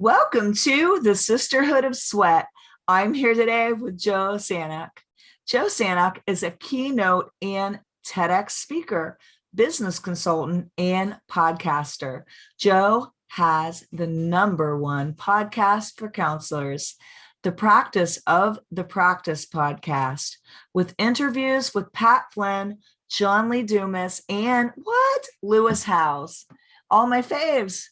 Welcome to the Sisterhood of Sweat. I'm here today with Joe Sanok. Joe Sanok is a keynote and TEDx speaker, business consultant, and podcaster. Joe has the #1 podcast for counselors, the Practice of the Practice podcast, with interviews with Pat Flynn, John Lee Dumas, and Lewis Howes. All my faves.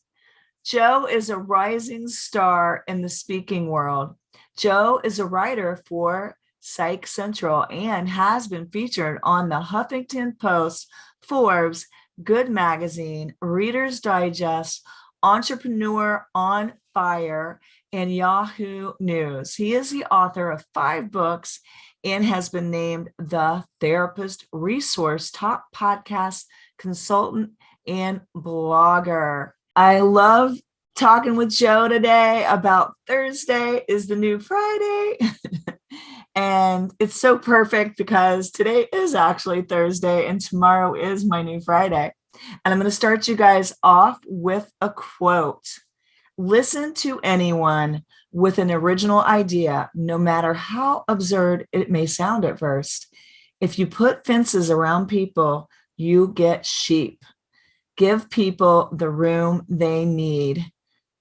Joe is a rising star in the speaking world. Joe is a writer for Psych Central and has been featured on the Huffington Post, Forbes, Good Magazine, Reader's Digest, Entrepreneur on Fire, and Yahoo News. He is the author of 5 books and has been named the Therapist Resource Top Podcast Consultant and Blogger. I love talking with Joe today about Thursday is the new Friday. And it's so perfect because today is actually Thursday and tomorrow is my new Friday. And I'm going to start you guys off with a quote. Listen to anyone with an original idea, no matter how absurd it may sound at first. If you put fences around people, you get sheep. Give people the room they need.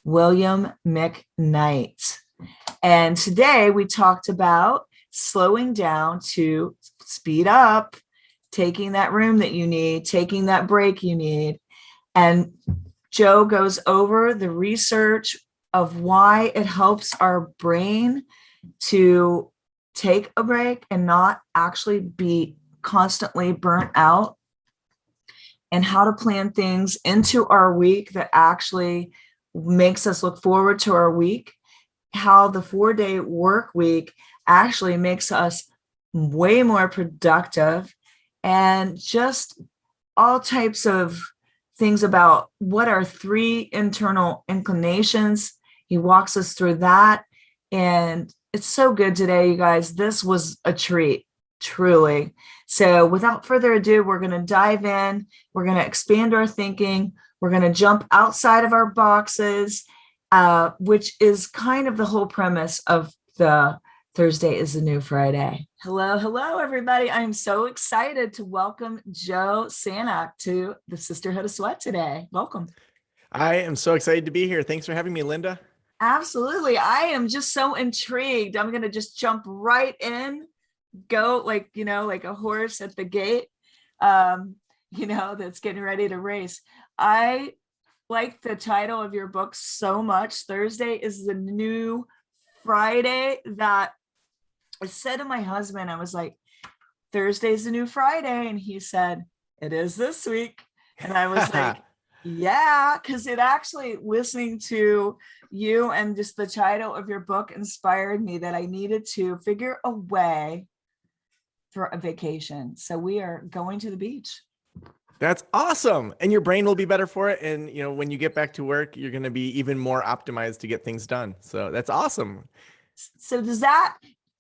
William McKnight. And today we talked about slowing down to speed up, taking that room that you need, taking that break you need. And Joe goes over the research of why it helps our brain to take a break and not actually be constantly burnt out, and how to plan things into our week that actually makes us look forward to our week, how the 4-day work week actually makes us way more productive, and just all types of things about what are 3 internal inclinations. He walks us through that. And it's so good today, you guys. This was a treat. Truly. So without further ado, we're going to dive in. We're going to expand our thinking. We're going to jump outside of our boxes, which is kind of the whole premise of the Thursday is the new Friday. Hello, everybody. I'm so excited to welcome Joe Sanok to the Sisterhood of Sweat today. Welcome. I am so excited to be here. Thanks for having me, Linda. Absolutely. I am just so intrigued. I'm going to just jump right in. Go like a horse at the gate, that's getting ready to race. I like the title of your book so much. Thursday is the new Friday. That I said to my husband, I was like, Thursday's the new Friday, and he said, it is this week. And I was like, yeah, because it actually, listening to you and just the title of your book inspired me that I needed to figure a way for a vacation. So we are going to the beach. That's awesome. And your brain will be better for it. And, when you get back to work, you're going to be even more optimized to get things done. So that's awesome. So does that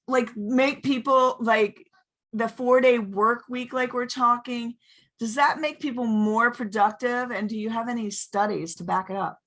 make people like the 4-day work week, like we're talking, does that make people more productive? And do you have any studies to back it up?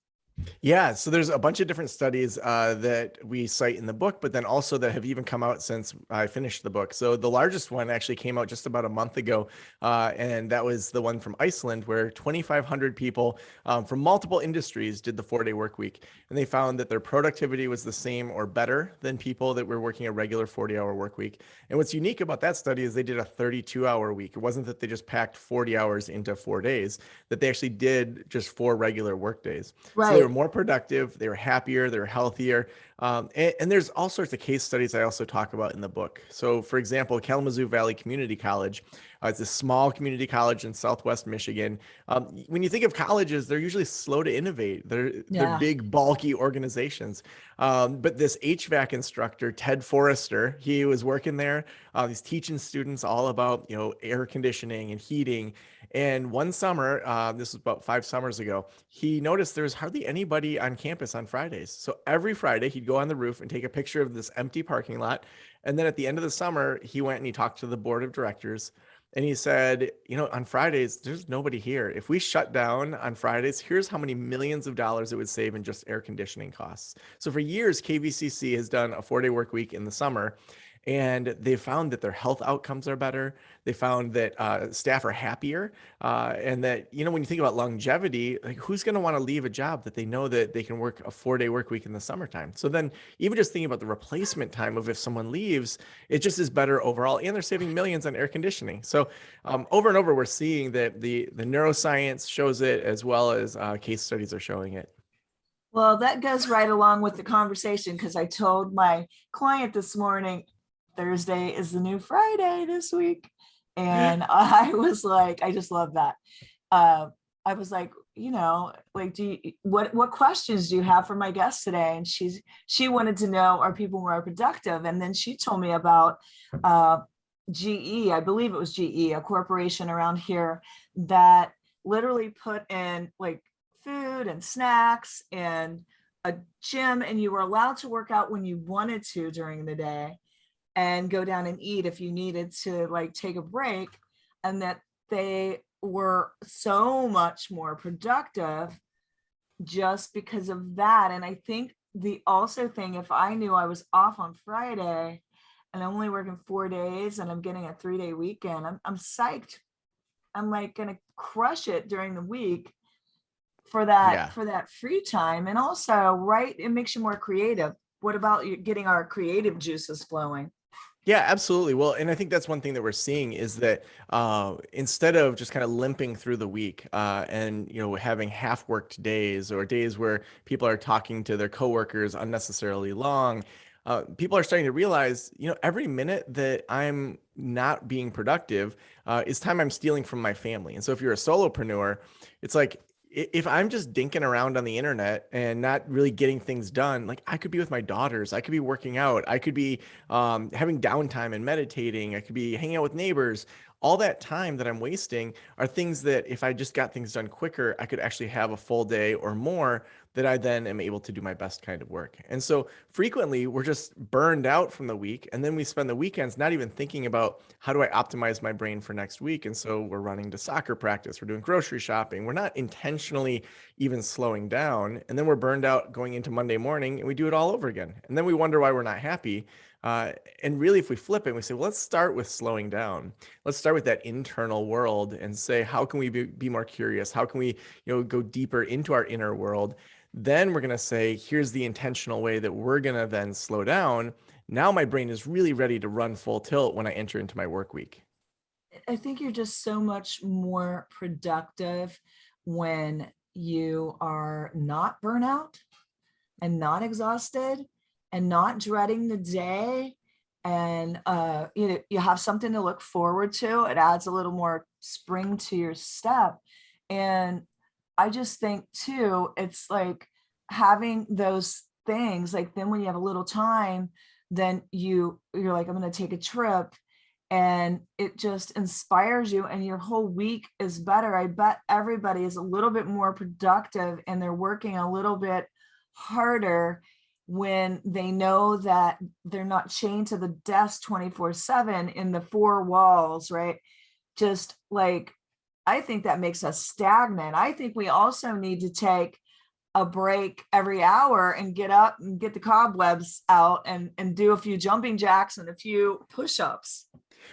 Yeah, so there's a bunch of different studies that we cite in the book, but then also that have even come out since I finished the book. So the largest one actually came out just about a month ago, and that was the one from Iceland, where 2,500 people from multiple industries did the 4-day work week, and they found that their productivity was the same or better than people that were working a regular 40-hour work week. And what's unique about that study is they did a 32-hour week. It wasn't that they just packed 40 hours into 4 days, that they actually did just 4 regular work days. Right. So they were more productive, they were happier, they were healthier. And there's all sorts of case studies I also talk about in the book. So for example, Kalamazoo Valley Community College, it's a small community college in Southwest Michigan. When you think of colleges, they're usually slow to innovate. They're big, bulky organizations. But this HVAC instructor, Ted Forrester, he was working there. He's teaching students all about, air conditioning and heating. And one summer, this was about 5 summers ago, he noticed there was hardly anybody on campus on Fridays. So every Friday he'd go on the roof and take a picture of this empty parking lot. And then at the end of the summer, he went and he talked to the board of directors. And he said, on Fridays, there's nobody here. If we shut down on Fridays, here's how many millions of dollars it would save in just air conditioning costs. So for years, KVCC has done a 4-day work week in the summer, and they found that their health outcomes are better. They found that staff are happier, and that, when you think about longevity, like who's going to want to leave a job that they know that they can work a 4-day work week in the summertime? So then even just thinking about the replacement time of if someone leaves, it just is better overall, and they're saving millions on air conditioning. So over and over, we're seeing that the neuroscience shows it, as well as case studies are showing it. Well, that goes right along with the conversation because I told my client this morning, Thursday is the new Friday this week. And I was like, I just love that. I was like, like, what questions do you have for my guest today? And she wanted to know, are people more productive? And then she told me about GE, I believe it was GE, a corporation around here that literally put in like food and snacks and a gym, and you were allowed to work out when you wanted to during the day and go down and eat if you needed to like take a break, and that they were so much more productive just because of that. And I think the also thing, if I knew I was off on Friday and I'm only working 4 days and I'm getting a 3-day weekend, I'm psyched. I'm like gonna crush it during the week for Yeah. that free time. And also, right, it makes you more creative. What about you getting our creative juices flowing? Yeah, absolutely. Well, and I think that's one thing that we're seeing is that instead of just kind of limping through the week and having half-worked days or days where people are talking to their coworkers unnecessarily long, people are starting to realize, every minute that I'm not being productive is time I'm stealing from my family. And so if you're a solopreneur, it's like if I'm just dinking around on the internet and not really getting things done, like I could be with my daughters, I could be working out, I could be having downtime and meditating, I could be hanging out with neighbors. All that time that I'm wasting are things that if I just got things done quicker, I could actually have a full day or more that I then am able to do my best kind of work. And so frequently we're just burned out from the week. And then we spend the weekends not even thinking about how do I optimize my brain for next week. And so we're running to soccer practice, we're doing grocery shopping, we're not intentionally even slowing down. And then we're burned out going into Monday morning and we do it all over again. And then we wonder why we're not happy. And really, if we flip it and we say, well, let's start with slowing down. Let's start with that internal world and say, how can we be more curious? How can we, go deeper into our inner world? Then we're going to say, here's the intentional way that we're going to then slow down. Now my brain is really ready to run full tilt when I enter into my work week. I think you're just so much more productive when you are not burnout and not exhausted and not dreading the day. And you have something to look forward to. It adds a little more spring to your step. And I just think too, it's like having those things, like then when you have a little time, then you're like, I'm going to take a trip, and it just inspires you and your whole week is better. I bet everybody is a little bit more productive and they're working a little bit harder when they know that they're not chained to the desk 24/7 in the four walls, right? Just like, I think that makes us stagnant. I think we also need to take a break every hour and get up and get the cobwebs out and do a few jumping jacks and a few push-ups.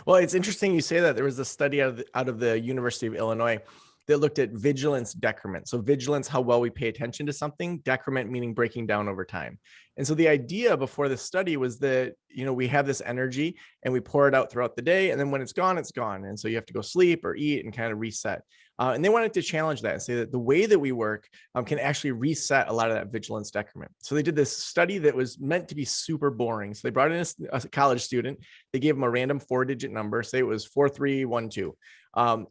Well, it's interesting you say that. There was a study out of the University of Illinois that looked at vigilance decrement. So vigilance, how well we pay attention to something, decrement meaning breaking down over time. And so the idea before this study was that, we have this energy and we pour it out throughout the day. And then when it's gone, it's gone. And so you have to go sleep or eat and kind of reset. And they wanted to challenge that and say that the way that we work can actually reset a lot of that vigilance decrement. So they did this study that was meant to be super boring. So they brought in a college student. They gave them a random 4-digit number, say it was 4312.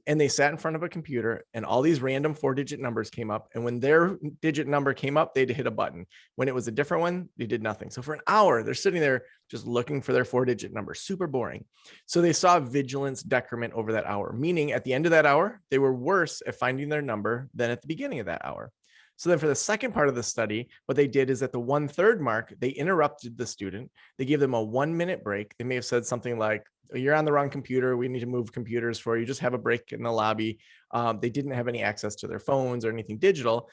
And they sat in front of a computer and all these random 4-digit numbers came up. And when their digit number came up, they'd hit a button. When it was a different one, they did nothing. So for an hour, they're sitting there just looking for their 4-digit number, super boring. So they saw vigilance decrement over that hour, meaning at the end of that hour, they were worse at finding their number than at the beginning of that hour. So then for the second part of the study, what they did is at the 1/3 mark, they interrupted the student. They gave them a 1-minute break. They may have said something like, you're on the wrong computer. We need to move computers for you. Just have a break in the lobby. They didn't have any access to their phones or anything digital.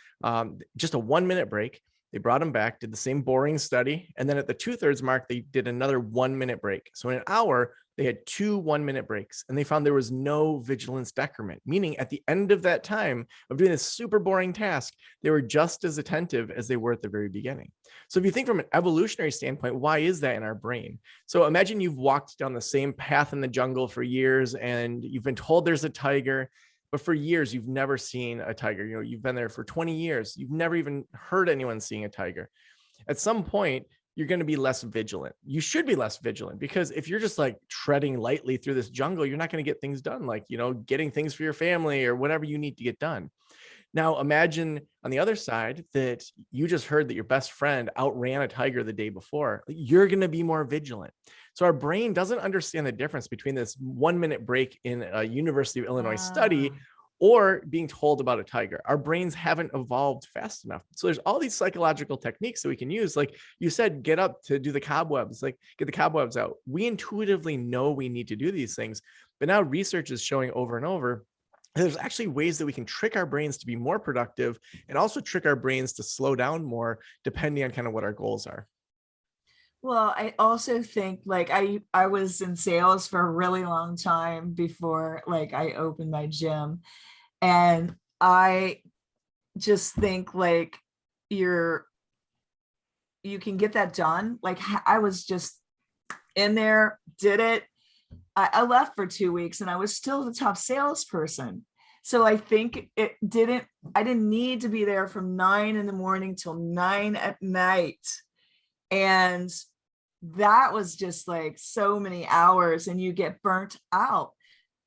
Just a 1 minute break. They brought them back, did the same boring study. And then at the 2/3 mark, they did another 1 minute break. So in an hour, they had 2 1-minute breaks, and they found there was no vigilance decrement, meaning at the end of that time of doing this super boring task, they were just as attentive as they were at the very beginning. So if you think from an evolutionary standpoint, why is that in our brain? So imagine you've walked down the same path in the jungle for years and you've been told there's a tiger, but for years you've never seen a tiger. You've been there for 20 years. You've never even heard anyone seeing a tiger. At some point, you're going to be less vigilant. You should be less vigilant, because if you're just like treading lightly through this jungle, you're not going to get things done, like, getting things for your family or whatever you need to get done. Now, imagine on the other side that you just heard that your best friend outran a tiger the day before. You're going to be more vigilant. So our brain doesn't understand the difference between this 1 minute break in a University of Illinois study or being told about a tiger. Our brains haven't evolved fast enough. So there's all these psychological techniques that we can use. Like you said, get up to do the cobwebs, like get the cobwebs out. We intuitively know we need to do these things, but now research is showing over and over there's actually ways that we can trick our brains to be more productive and also trick our brains to slow down more depending on kind of what our goals are. Well, I also think like I was in sales for a really long time before like I opened my gym. And I just think like you can get that done. Like I was just in there, did it. I left for 2 weeks and I was still the top salesperson. So I think I didn't need to be there from 9 in the morning till 9 at night. And that was just like so many hours and you get burnt out.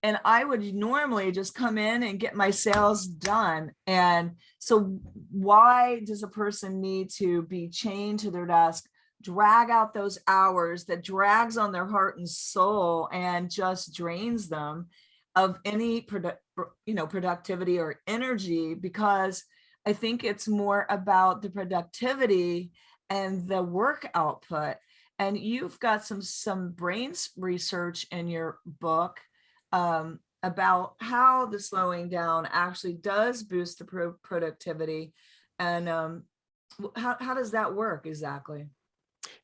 And I would normally just come in and get my sales done. And so why does a person need to be chained to their desk, drag out those hours that drags on their heart and soul and just drains them of any productivity or energy? Because I think it's more about the productivity and the work output. And you've got some brains research in your book about how the slowing down actually does boost the productivity. And how does that work exactly?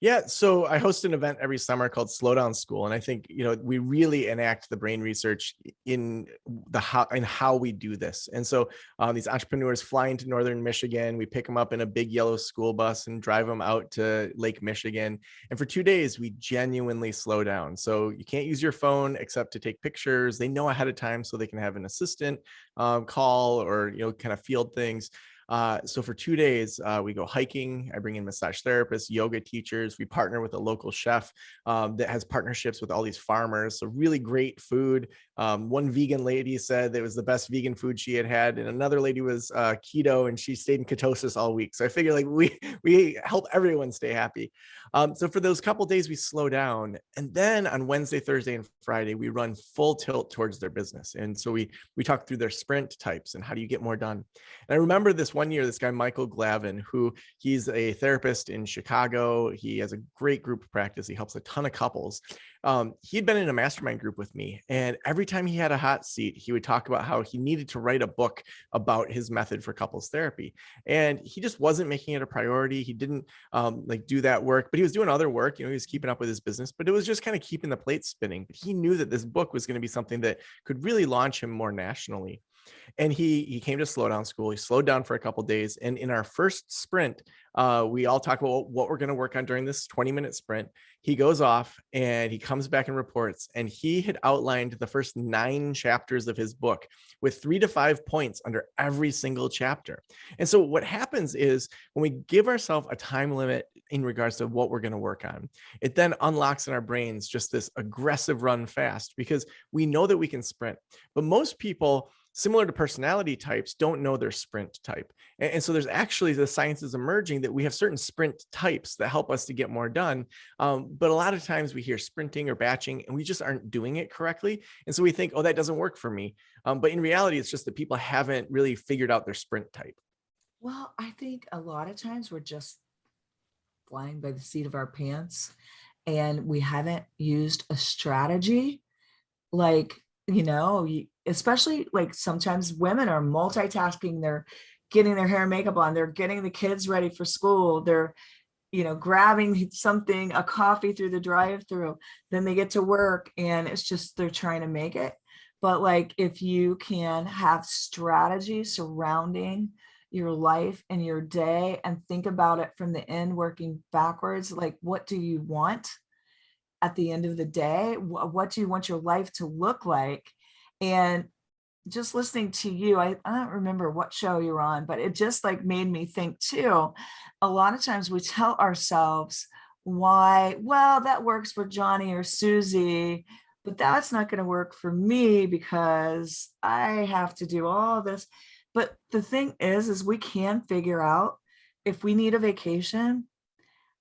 Yeah, so I host an event every summer called Slow Down School, and I think we really enact the brain research in how we do this. And so these entrepreneurs fly into northern Michigan. We pick them up in a big yellow school bus and drive them out to Lake Michigan. And for 2 days, we genuinely slow down. So you can't use your phone except to take pictures. They know ahead of time so they can have an assistant call or kind of field things. So for 2 days, we go hiking. I bring in massage therapists, yoga teachers. We partner with a local chef that has partnerships with all these farmers. So really great food. One vegan lady said that it was the best vegan food she had had, and another lady was keto, and she stayed in ketosis all week. So I figure like we help everyone stay happy. So for those couple days, we slow down, and then on Wednesday, Thursday, and Friday, we run full tilt towards their business. And so we talk through their sprint types and how do you get more done. And I remember this one year, this guy, Michael Glavin, who he's a therapist in Chicago. He has a great group practice. He helps a ton of couples. He'd been in a mastermind group with me, and every time he had a hot seat, he would talk about how he needed to write a book about his method for couples therapy. And he just wasn't making it a priority. He didn't do that work, but he was doing other work. He was keeping up with his business, but it was just kind of keeping the plate spinning. But he knew that this book was going to be something that could really launch him more nationally. And he came to Slow Down School. He slowed down for a couple of days. And in our first sprint, we all talk about what we're going to work on during this 20-minute sprint. He goes off and he comes back and reports. And he had outlined the first 9 chapters of his book with 3 to 5 points under every single chapter. And so what happens is when we give ourselves a time limit in regards to what we're going to work on, it then unlocks in our brains just this aggressive run fast, because we know that we can sprint. But most people, similar to personality types, don't know their sprint type. And so there's actually, the science is emerging that we have certain sprint types that help us to get more done. But a lot of times we hear sprinting or batching and we just aren't doing it correctly. And so we think, oh, that doesn't work for me. But in reality, it's just that people haven't really figured out their sprint type. Well, I think a lot of times we're just flying by the seat of our pants. and we haven't used a strategy. Like, especially like sometimes women are multitasking. They're getting their hair and makeup on, they're getting the kids ready for school, they're grabbing something, a coffee through the drive-through, then they get to work, and it's just they're trying to make it. But like, if you can have strategy surrounding your life and your day and think about it from the end working backwards, like, what do you want at the end of the day? What do you want your life to look like? And just listening to you, I don't remember what show you're on, but it just like made me think too. A lot of times we tell ourselves why, well, that works for Johnny or Susie, but that's not going to work for me because I have to do all this. But the thing is we can figure out if we need a vacation.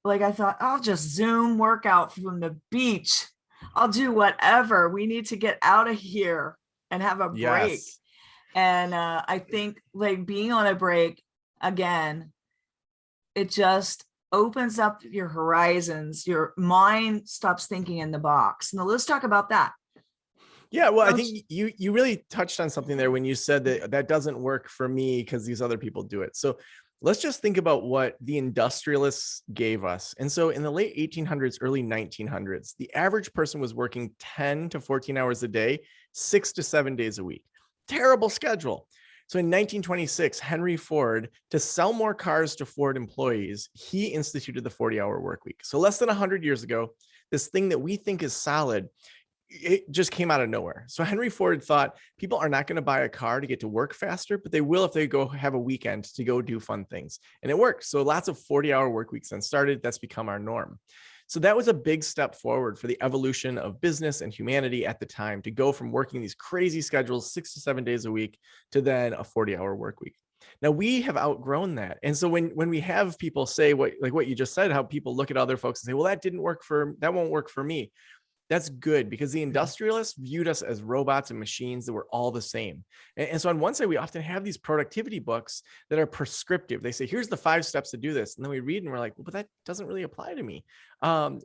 Like, I thought, I'll just Zoom workout from the beach. I'll do whatever. We need to get out of here and have a break. Yes. And I think like being on a break again, it just opens up your horizons. Your mind stops thinking in the box. Now let's talk about that. Yeah, well, I think you really touched on something there when you said that doesn't work for me because these other people do it. So let's just think about what the industrialists gave us. And so in the late 1800s, early 1900s, the average person was working 10 to 14 hours a day, 6 to 7 days a week. Terrible schedule. So in 1926, Henry Ford, to sell more cars to Ford employees, he instituted the 40-hour work week. So less than 100 years ago, this thing that we think is solid, it just came out of nowhere. So Henry Ford thought people are not going to buy a car to get to work faster, but they will if they go have a weekend to go do fun things. And it worked. So lots of 40-hour work weeks then started. That's become our norm. So that was a big step forward for the evolution of business and humanity at the time, to go from working these crazy schedules 6 to 7 days a week to then a 40-hour work week. Now we have outgrown that. And so when we have people say what you just said, how people look at other folks and say, well, that won't work for me. That's good, because the industrialists viewed us as robots and machines that were all the same. And so on one side, we often have these productivity books that are prescriptive. They say, here's the 5 steps to do this. And then we read and we're like, well, but that doesn't really apply to me.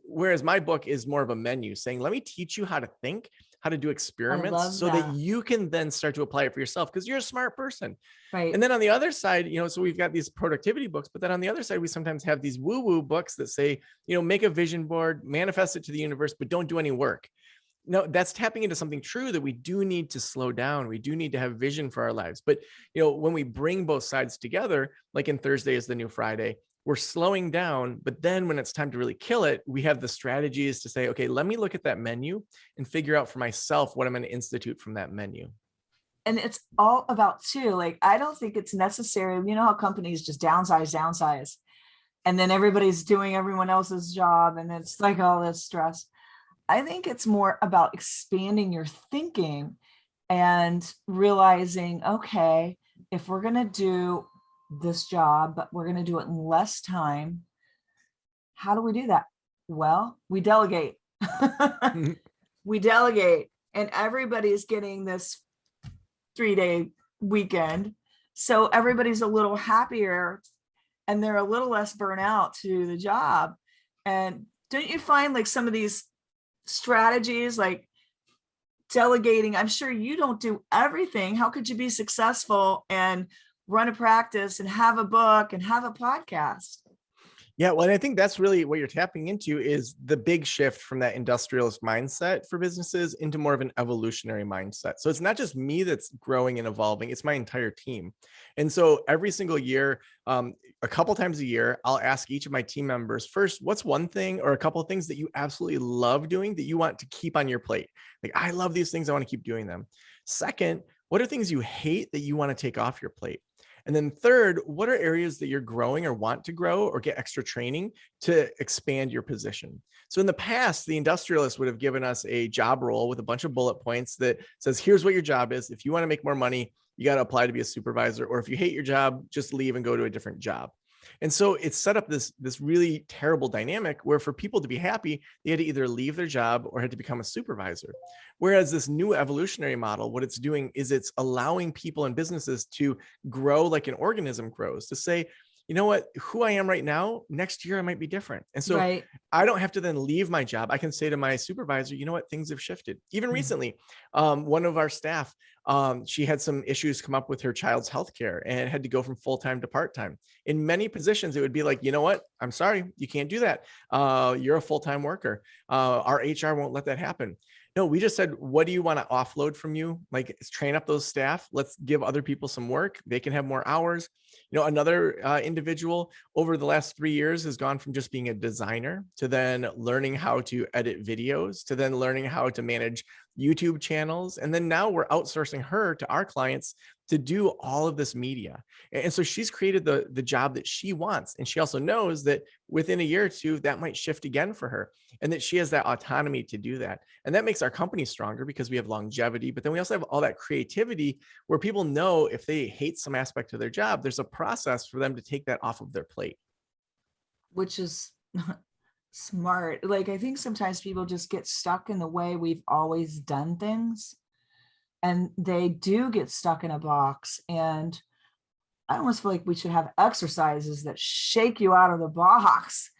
Whereas my book is more of a menu saying, let me teach you how to think, how to do experiments so that you can then start to apply it for yourself, because you're a smart person. Right. And then on the other side, so we've got these productivity books, but then on the other side, we sometimes have these woo-woo books that say, make a vision board, manifest it to the universe, but don't do any work. No, that's tapping into something true, that we do need to slow down. We do need to have vision for our lives. But, when we bring both sides together, like in Thursday is the New Friday, we're slowing down. But then when it's time to really kill it, we have the strategies to say, okay, let me look at that menu and figure out for myself what I'm going to institute from that menu. And it's all about too, like, I don't think it's necessary. How companies just downsize, and then everybody's doing everyone else's job, and it's like all this stress. I think it's more about expanding your thinking and realizing, okay, if we're going to do this job, but we're going to do it in less time, how do we do that? Well, we delegate. We delegate, and everybody's getting this 3-day weekend. So everybody's a little happier and they're a little less burnout to the job. And don't you find like some of these strategies, like delegating, I'm sure you don't do everything. How could you be successful and run a practice and have a book and have a podcast? Yeah, well, and I think that's really what you're tapping into, is the big shift from that industrialist mindset for businesses into more of an evolutionary mindset. So it's not just me that's growing and evolving, it's my entire team. And so every single year, a couple times a year, I'll ask each of my team members, first, what's one thing or a couple of things that you absolutely love doing that you want to keep on your plate? Like, I love these things, I want to keep doing them. Second, what are things you hate that you want to take off your plate? And then third, what are areas that you're growing or want to grow or get extra training to expand your position? So in the past, the industrialists would have given us a job role with a bunch of bullet points that says, here's what your job is. If you want to make more money, you got to apply to be a supervisor. Or if you hate your job, just leave and go to a different job. And so it's set up this really terrible dynamic where for people to be happy, they had to either leave their job or had to become a supervisor. Whereas this new evolutionary model, what it's doing is it's allowing people and businesses to grow like an organism grows, to say, you know what, who I am right now, next year I might be different. And so Right. I don't have to then leave my job. I can say to my supervisor, you know what, things have shifted. Even Mm. recently, one of our staff, she had some issues come up with her child's healthcare and had to go from full-time to part-time. In many positions, it would be like, you know what, I'm sorry, you can't do that. You're a full-time worker. Our HR won't let that happen. No, we just said, what do you want to offload from you? Like, train up those staff. Let's give other people some work. They can have more hours. Another individual over the last 3 years has gone from just being a designer to then learning how to edit videos, to then learning how to manage YouTube channels. And then now we're outsourcing her to our clients to do all of this media. And so she's created the job that she wants. And she also knows that within a year or two, that might shift again for her, and that she has that autonomy to do that. And that makes our company stronger because we have longevity, but then we also have all that creativity where people know if they hate some aspect of their job, there's a process for them to take that off of their plate. Which is smart. Like, I think sometimes people just get stuck in the way we've always done things, and they do get stuck in a box. And I almost feel like we should have exercises that shake you out of the box.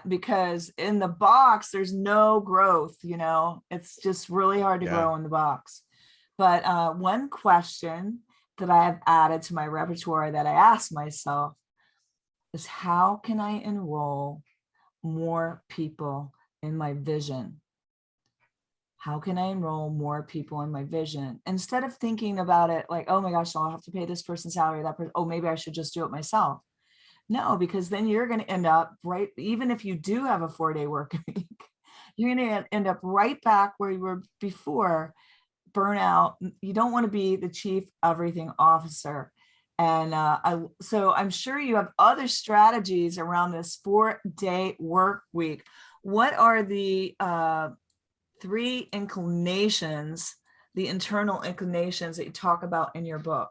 Because in the box, there's no growth, it's just really hard to Yeah. grow in the box. But one question that I have added to my repertoire that I ask myself is, how can I enroll more people in my vision? How can I enroll more people in my vision? Instead of thinking about it like, oh my gosh, I'll have to pay this person's salary, that person, oh, maybe I should just do it myself. No, because then you're going to end up right, even if you do have a 4-day work week, you're going to end up right back where you were before, burnout. You don't want to be the chief everything officer. And so I'm sure you have other strategies around this 4-day work week. What are the three inclinations, the internal inclinations that you talk about in your book?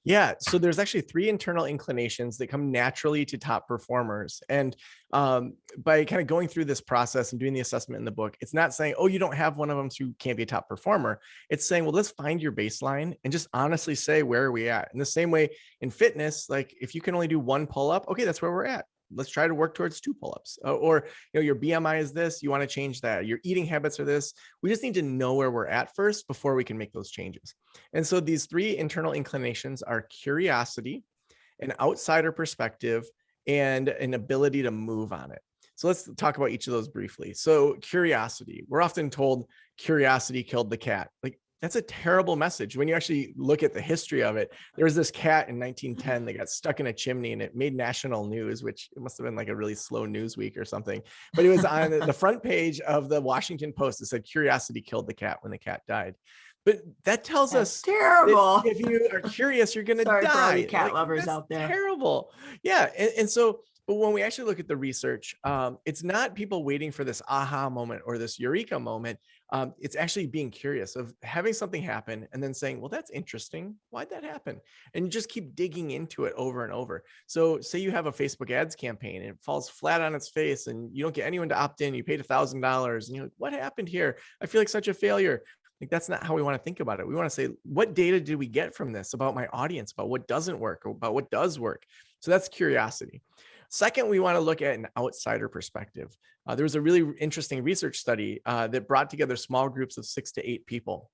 Yeah. So there's actually 3 internal inclinations that come naturally to top performers. And by kind of going through this process and doing the assessment in the book, it's not saying, oh, you don't have one of them, so you can't be a top performer. It's saying, well, let's find your baseline and just honestly say, where are we at? In the same way in fitness, like if you can only do 1 pull-up, okay, that's where we're at. Let's try to work towards 2 pull-ups. Or your BMI is this, you want to change that. Your eating habits are this. We just need to know where we're at first before we can make those changes. And so these 3 internal inclinations are curiosity, an outsider perspective, and an ability to move on it. So let's talk about each of those briefly. So curiosity, we're often told curiosity killed the cat. Like, that's a terrible message. When you actually look at the history of it, there was this cat in 1910 that got stuck in a chimney and it made national news, which it must have been like a really slow news week or something. But it was on the front page of the Washington Post. It said curiosity killed the cat when the cat died. But that tells That's us terrible. that if you are curious, you're going to Sorry for all you die. cat Like, lovers that's out there. terrible. Yeah. And so, but when we actually look at the research, it's not people waiting for this aha moment or this eureka moment. It's actually being curious of having something happen and then saying, well, that's interesting. Why'd that happen? And you just keep digging into it over and over. So say you have a Facebook ads campaign and it falls flat on its face and you don't get anyone to opt in. You paid $1,000 and you're like, what happened here? I feel like such a failure. Like, that's not how we want to think about it. We want to say, what data did we get from this about my audience, about what doesn't work, about what does work? So that's curiosity. Second, we want to look at an outsider perspective. There was a really interesting research study that brought together small groups of 6 to 8 people.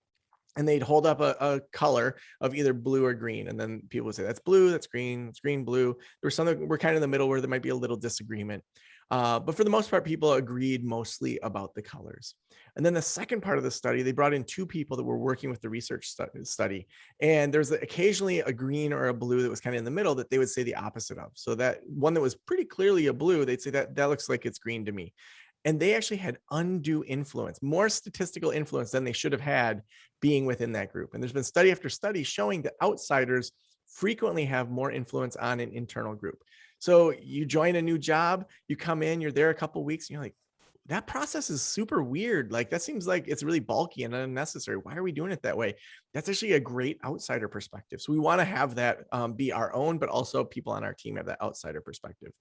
And they'd hold up a color of either blue or green. And then people would say, that's blue, that's green, blue. There were some that were kind of in the middle where there might be a little disagreement. But for the most part, people agreed mostly about the colors. And then the second part of the study, they brought in 2 people that were working with the research study. And there's occasionally a green or a blue that was kind of in the middle that they would say the opposite of. So that one that was pretty clearly a blue, they'd say that looks like it's green to me. And they actually had undue influence, more statistical influence than they should have had being within that group. And there's been study after study showing that outsiders frequently have more influence on an internal group. So you join a new job, you come in, you're there a couple of weeks, and you're like, that process is super weird. Like, that seems like it's really bulky and unnecessary. Why are we doing it that way? That's actually a great outsider perspective. So we want to have that be our own, but also people on our team have that outsider perspective.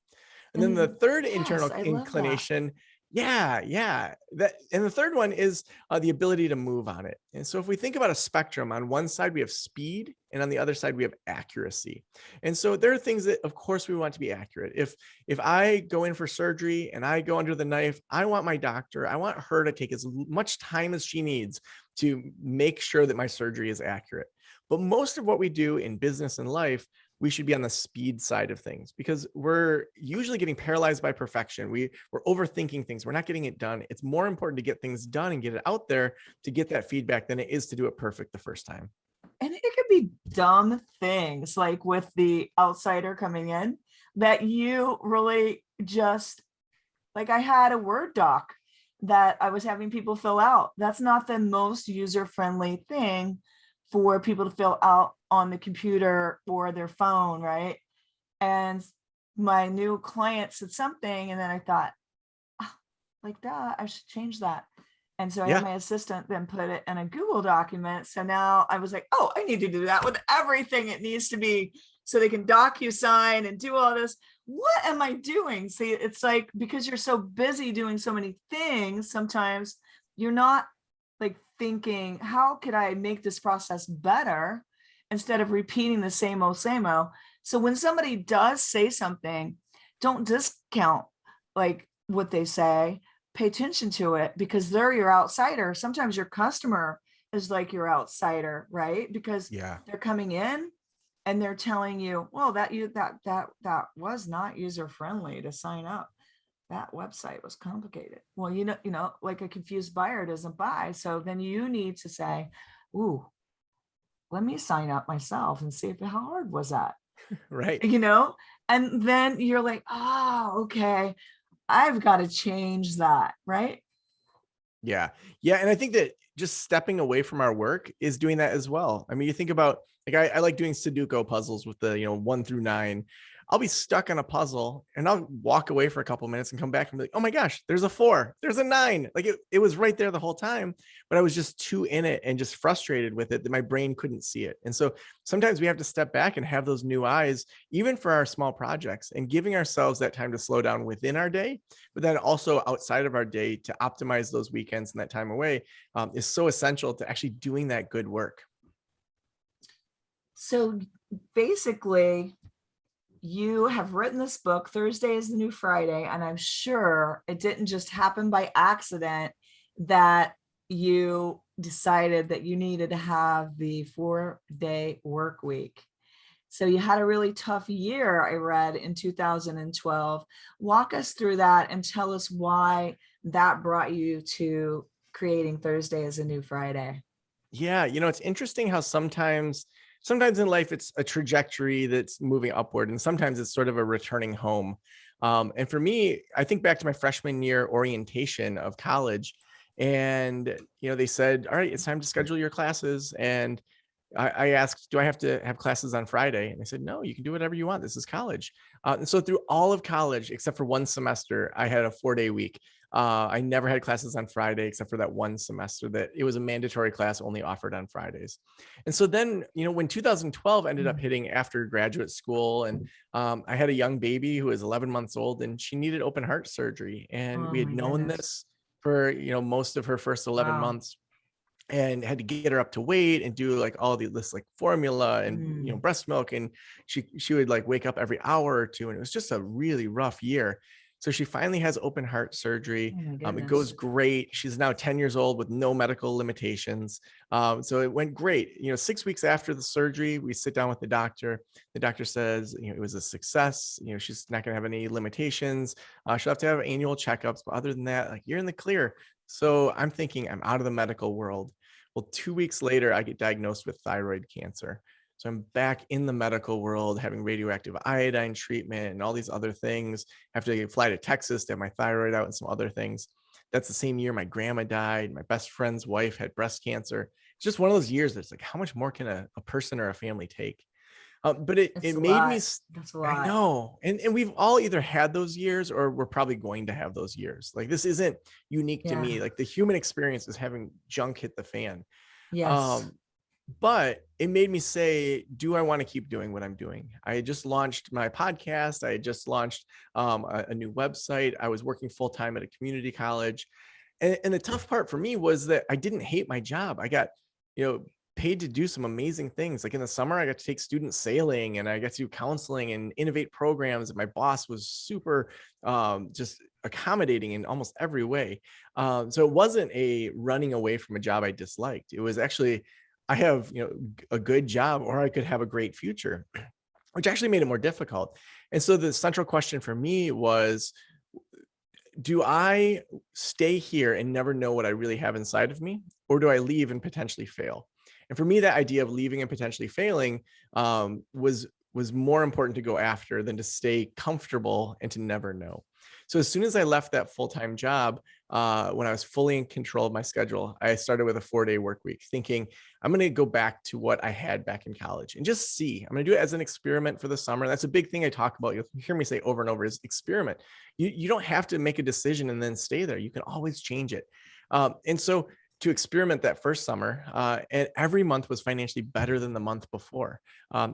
And then the third Yes, internal I love that. inclination Yeah. And the third one is the ability to move on it. And so if we think about a spectrum, on one side we have speed, and on the other side we have accuracy. And so there are things that, of course, we want to be accurate. If I go in for surgery and I go under the knife, I want my doctor, I want her to take as much time as she needs to make sure that my surgery is accurate. But most of what we do in business and life, we should be on the speed side of things, because we're usually getting paralyzed by perfection. We're overthinking things. We're not getting it done. It's more important to get things done and get it out there to get that feedback than it is to do it perfect the first time. And it could be dumb things like with the outsider coming in that you really just, like, I had a Word doc that I was having people fill out. That's not the most user-friendly thing for people to fill out on the computer or their phone, right? And my new client said something, and then I thought, "Ah, like that, I should change that." And so I had Yeah. my assistant then put it in a Google document. So now I was like, oh, I need to do that with everything. It needs to be so they can DocuSign and do all this. What am I doing? See, it's like, because you're so busy doing so many things, sometimes you're not like thinking, how could I make this process better instead of repeating the same old, same old. So when somebody does say something, don't discount like what they say. Pay attention to it, because they're your outsider. Sometimes your customer is like your outsider, right? Because Yeah. they're coming in and they're telling you, well, that was not user friendly to sign up. That website was complicated. Well, like a confused buyer doesn't buy. So then you need to say, ooh, let me sign up myself and see if how hard was that, Right. you know? And then you're like, oh, okay, I've got to change that, right? Yeah. Yeah. And I think that just stepping away from our work is doing that as well. I mean, you think about, like, I like doing Sudoku puzzles with the, 1 through 9. I'll be stuck on a puzzle and I'll walk away for a couple minutes and come back and be like, oh my gosh, there's a 4, there's a 9. Like it was right there the whole time, but I was just too in it and just frustrated with it that my brain couldn't see it. And so sometimes we have to step back and have those new eyes, even for our small projects, and giving ourselves that time to slow down within our day, but then also outside of our day to optimize those weekends and that time away is so essential to actually doing that good work. So basically, you have written this book, Thursday is the New Friday, and I'm sure it didn't just happen by accident that you decided that you needed to have the 4-day work week. So you had a really tough year, I read, in 2012. Walk us through that and tell us why that brought you to creating Thursday as a New Friday. Yeah, it's interesting how sometimes in life it's a trajectory that's moving upward, and sometimes it's sort of a returning home. And for me, I think back to my freshman year orientation of college, and they said, "All right, it's time to schedule your classes." And I asked, "Do I have to have classes on Friday?" And they said, "No, you can do whatever you want. This is college." And so through all of college, except for one semester, I had a 4-day week. I never had classes on Friday except for that one semester that it was a mandatory class only offered on Fridays. And so then, when 2012 ended up Mm. hitting after graduate school, and I had a young baby who was 11 months old, and she needed open heart surgery. And Oh we had my known goodness. this for, most of her first 11 Wow. months, and had to get her up to weight and do like all this like formula and Mm. breast milk, and she would like wake up every hour or two, and it was just a really rough year. So she finally has open heart surgery. Oh my It goes goodness. great. She's now 10 years old with no medical limitations. So it went great. 6 weeks after the surgery, we sit down with the doctor. The doctor says, it was a success. She's not going to have any limitations. She'll have to have annual checkups, but other than that, like, you're in the clear. So I'm thinking I'm out of the medical world. Well, 2 weeks later, I get diagnosed with thyroid cancer. So I'm back in the medical world having radioactive iodine treatment and all these other things. I have to fly to Texas to have my thyroid out and some other things. That's the same year my grandma died. My best friend's wife had breast cancer. It's just one of those years that's like, how much more can a person or a family take? But It's it a made me, lot. That's a I lot. know. And we've all either had those years or we're probably going to have those years. Like, this isn't unique to Yeah. me. Like, the human experience is having junk hit the fan. Yes. Um, But it made me say, do I want to keep doing what I'm doing? I had just launched my podcast. I had just launched a new website. I was working full time at a community college. And the tough part for me was that I didn't hate my job. I got, paid to do some amazing things. Like in the summer, I got to take students sailing and I got to do counseling and innovate programs. And my boss was super just accommodating in almost every way. So it wasn't a running away from a job I disliked. It was actually, I have, a good job or I could have a great future, which actually made it more difficult. And so the central question for me was, do I stay here and never know what I really have inside of me, or do I leave and potentially fail? And for me, that idea of leaving and potentially failing was more important to go after than to stay comfortable and to never know. So as soon as I left that full-time job, when I was fully in control of my schedule, I started with a 4-day work week, thinking I'm going to go back to what I had back in college and just see. I'm going to do it as an experiment for the summer. That's a big thing I talk about. You'll hear me say over and over is experiment. You don't have to make a decision and then stay there. You can always change it. And so to experiment that first summer, and every month was financially better than the month before.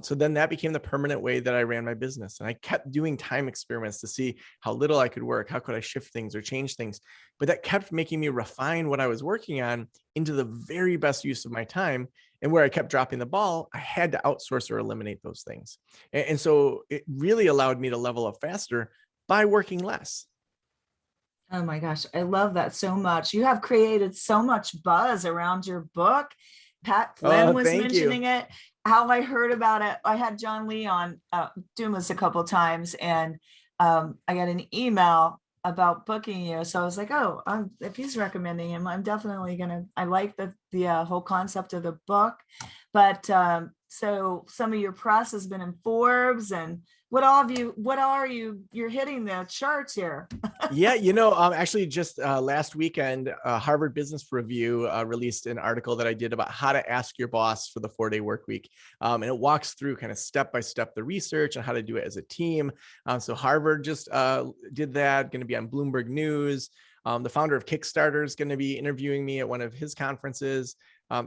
So then that became the permanent way that I ran my business. And I kept doing time experiments to see how little I could work, how could I shift things or change things. But that kept making me refine what I was working on into the very best use of my time. And where I kept dropping the ball, I had to outsource or eliminate those things. And so it really allowed me to level up faster by working less. Oh my gosh, I love that so much. You have created so much buzz around your book. Pat Flynn Oh, was thank you. mentioning it. How I heard about it, I had John Lee on Dumas a couple times, and I got an email about booking you. So I was like, oh, if he's recommending him, I'm definitely gonna. I like the whole concept of the book, but so some of your press has been in Forbes, and what are you? You're hitting the charts here. Yeah, actually just last weekend, Harvard Business Review released an article that I did about how to ask your boss for the 4-day work week. And it walks through kind of step by step the research and how to do it as a team. So Harvard just did that, going to be on Bloomberg News. The founder of Kickstarter is going to be interviewing me at one of his conferences.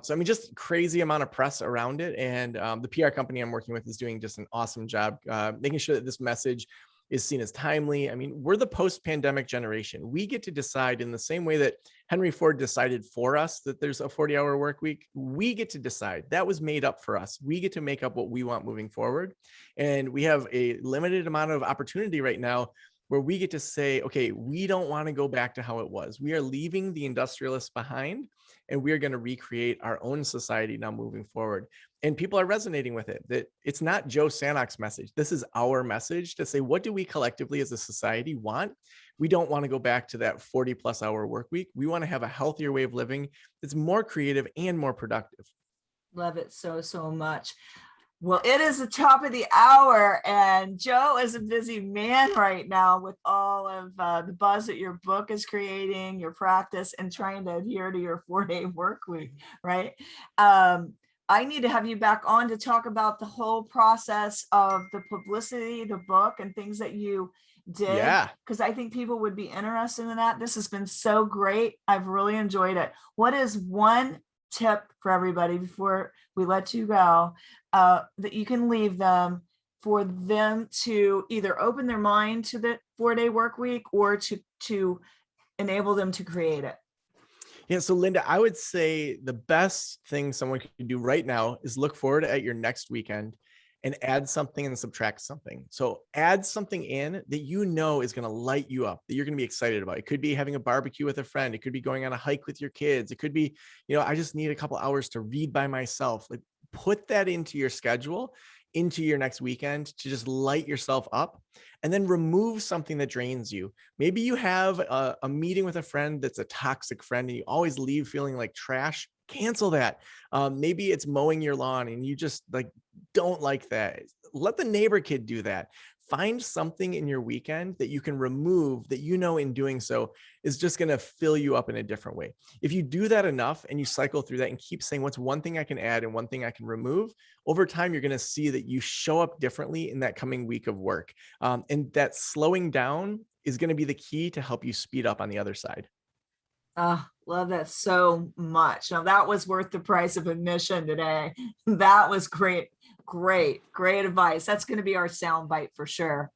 So, I mean, just crazy amount of press around it. And the PR company I'm working with is doing just an awesome job making sure that this message is seen as timely. I mean, we're the post-pandemic generation. We get to decide in the same way that Henry Ford decided for us that there's a 40-hour work week. We get to decide. That was made up for us. We get to make up what we want moving forward. And we have a limited amount of opportunity right now where we get to say, okay, we don't want to go back to how it was. We are leaving the industrialists behind and we are going to recreate our own society now moving forward. And people are resonating with it, that it's not Joe Sanok's message. This is our message to say, what do we collectively as a society want? We don't want to go back to that 40-plus-hour work week. We want to have a healthier way of living that's more creative and more productive. Love it so much. Well, it is the top of the hour, and Joe is a busy man right now with all of the buzz that your book is creating, your practice, and trying to adhere to your 4-day work week, right? I need to have you back on to talk about the whole process of the publicity, the book, and things that you did, Yeah. because I think people would be interested in that. This has been so great. I've really enjoyed it. What is one tip for everybody before we let you go that you can leave them for them to either open their mind to the 4-day work week or to enable them to create it? Yeah. So Linda, I would say the best thing someone can do right now is look forward at your next weekend and add something and subtract something. So add something in that you know is going to light you up, that you're going to be excited about. It could be having a barbecue with a friend. It could be going on a hike with your kids. It could be, I just need a couple hours to read by myself. Like, put that into your schedule, into your next weekend to just light yourself up, and then remove something that drains you. Maybe you have a meeting with a friend that's a toxic friend and you always leave feeling like trash. Cancel that. Maybe it's mowing your lawn and you just don't like that. Let the neighbor kid do that. Find something in your weekend that you can remove that in doing so is just going to fill you up in a different way. If you do that enough and you cycle through that and keep saying, what's one thing I can add and one thing I can remove, over time, you're going to see that you show up differently in that coming week of work. And that slowing down is going to be the key to help you speed up on the other side. Love that so much. Now that was worth the price of admission today. That was great, great advice. That's going to be our sound bite for sure.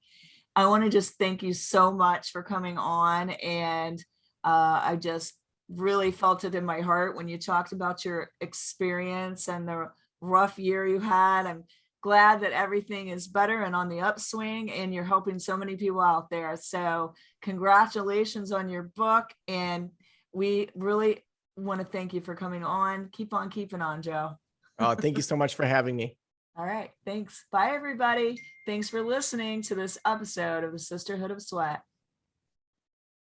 I want to just thank you so much for coming on. And I just really felt it in my heart when you talked about your experience and the rough year you had. I'm glad that everything is better and on the upswing, and you're helping so many people out there. So congratulations on your book. And we really want to thank you for coming on. Keep on keeping on, Joe. Thank you so much for having me. All right. Thanks. Bye, everybody. Thanks for listening to this episode of the Sisterhood of Sweat.